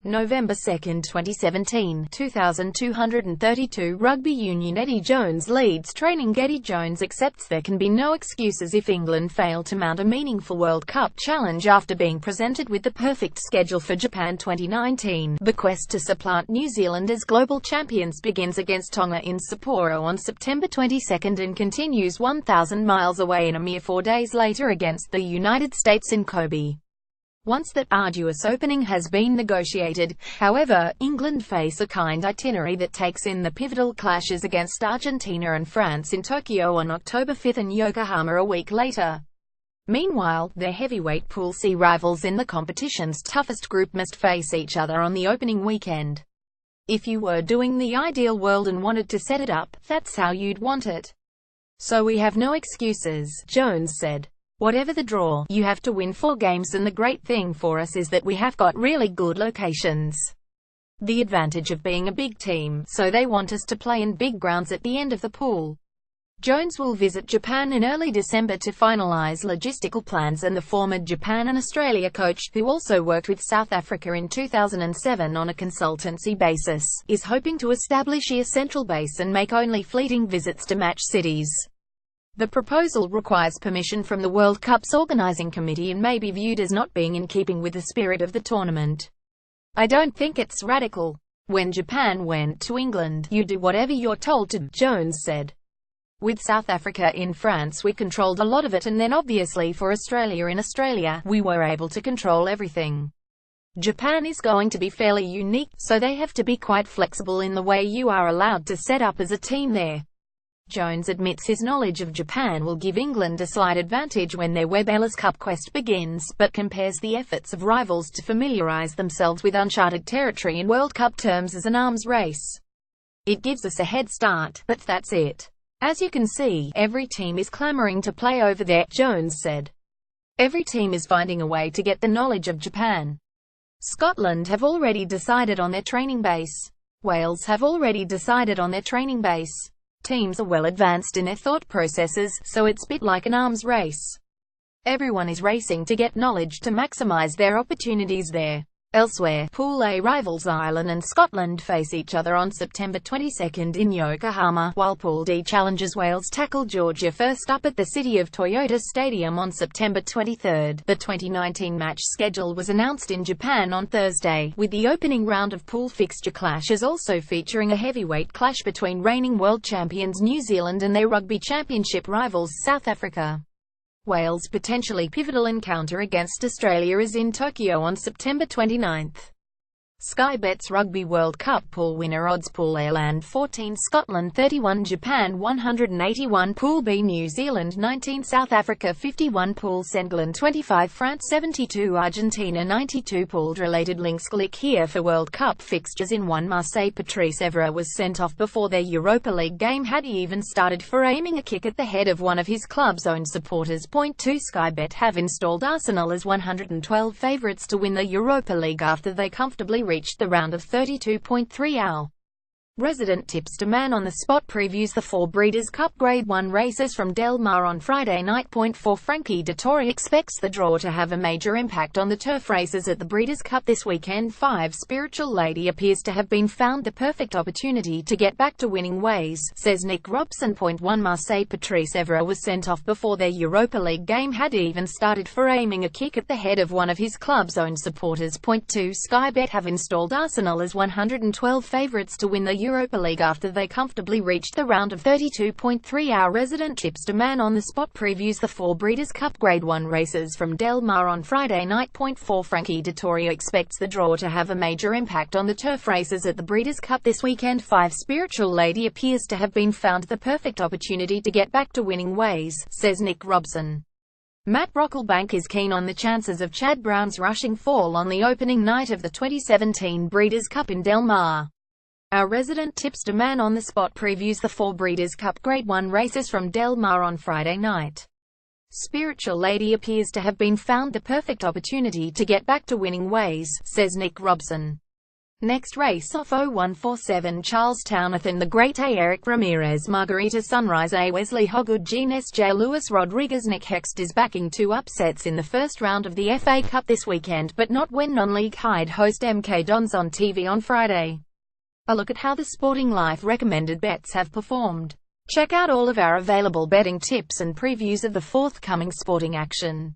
November 2, 2017, 2232 Rugby Union Eddie Jones leads training. Eddie Jones accepts there can be no excuses if England fail to mount a meaningful World Cup challenge after being presented with the perfect schedule for Japan 2019. The quest to supplant New Zealand as global champions begins against Tonga in Sapporo on September 22 and continues 1,000 miles away in a mere 4 days later against the United States in Kobe. Once that arduous opening has been negotiated, however, England face a kind itinerary that takes in the pivotal clashes against Argentina and France in Tokyo on October 5 and Yokohama a week later. Meanwhile, their heavyweight Pool C rivals in the competition's toughest group must face each other on the opening weekend. If you were doing the ideal world and wanted to set it up, that's how you'd want it. So we have no excuses, Jones said. Whatever the draw, you have to win 4 games, and the great thing for us is that we have got really good locations. The advantage of being a big team, so they want us to play in big grounds at the end of the pool. Jones will visit Japan in early December to finalize logistical plans, and the former Japan and Australia coach, who also worked with South Africa in 2007 on a consultancy basis, is hoping to establish a central base and make only fleeting visits to match cities. The proposal requires permission from the World Cup's organizing committee and may be viewed as not being in keeping with the spirit of the tournament. I don't think it's radical. When Japan went to England, you do whatever you're told to, Jones said. With South Africa in France we controlled a lot of it, and then obviously for Australia in Australia, we were able to control everything. Japan is going to be fairly unique, so they have to be quite flexible in the way you are allowed to set up as a team there. Jones admits his knowledge of Japan will give England a slight advantage when their Webb Ellis Cup quest begins, but compares the efforts of rivals to familiarize themselves with uncharted territory in World Cup terms as an arms race. It gives us a head start, but that's it. As you can see, every team is clamoring to play over there, Jones said. Every team is finding a way to get the knowledge of Japan. Scotland have already decided on their training base. Wales have already decided on their training base. Teams are well advanced in their thought processes, so it's a bit like an arms race. Everyone is racing to get knowledge to maximize their opportunities there. Elsewhere, Pool A rivals Ireland and Scotland face each other on September 22 in Yokohama, while Pool D challenges Wales tackle Georgia first up at the City of Toyota Stadium on September 23. The 2019 match schedule was announced in Japan on Thursday, with the opening round of pool fixture clashes also featuring a heavyweight clash between reigning world champions New Zealand and their rugby championship rivals South Africa. Wales' potentially pivotal encounter against Australia is in Tokyo on September 29. Sky Bet's Rugby World Cup pool winner odds: Pool A Ireland 14, Scotland 31, Japan 181, Pool B New Zealand 19, South Africa 51, Pool C England 25, France 72, Argentina 92. Pool-related links. Click here for World Cup fixtures in 1. Marseille. Patrice Evra was sent off before their Europa League game had he even started for aiming a kick at the head of one of his club's own supporters. 2. Sky Bet have installed Arsenal as 112 favourites to win the Europa League after they comfortably reached the round of 32.3. Our resident tipster man on the spot previews the 4 Breeders' Cup Grade 1 races from Del Mar on Friday night. 4. Frankie Dettori expects the draw to have a major impact on the turf races at the Breeders' Cup this weekend. 5. Spiritual Lady appears to have been found the perfect opportunity to get back to winning ways, says Nick Robson. 1. Marseille. Patrice Evra was sent off before their Europa League game had even started for aiming a kick at the head of one of his club's own supporters. 2. Sky Bet have installed Arsenal as 112 favourites to win the Europa League after they comfortably reached the round of 32.3. Our resident tipster man on the spot previews the 4 Breeders' Cup Grade 1 races from Del Mar on Friday night. 4. Frankie Dettori expects the draw to have a major impact on the turf races at the Breeders' Cup this weekend. 5. Spiritual Lady appears to have been found the perfect opportunity to get back to winning ways, says Nick Robson. Matt Brocklebank is keen on the chances of Chad Brown's rushing fall on the opening night of the 2017 Breeders' Cup in Del Mar. Our resident tipster man on the spot previews the 4 Breeders' Cup Grade 1 races from Del Mar on Friday night. Spiritual Lady appears to have been found the perfect opportunity to get back to winning ways, says Nick Robson. Next race off 0147 Charlestown Athen the Great A Eric Ramirez Margarita Sunrise A Wesley Hoggood Jean S.J. Lewis Rodriguez Nick Hext is backing 2 upsets in the first round of the FA Cup this weekend, but not when non-league Hyde host MK Dons on TV on Friday. A look at how the Sporting Life recommended bets have performed. Check out all of our available betting tips and previews of the forthcoming sporting action.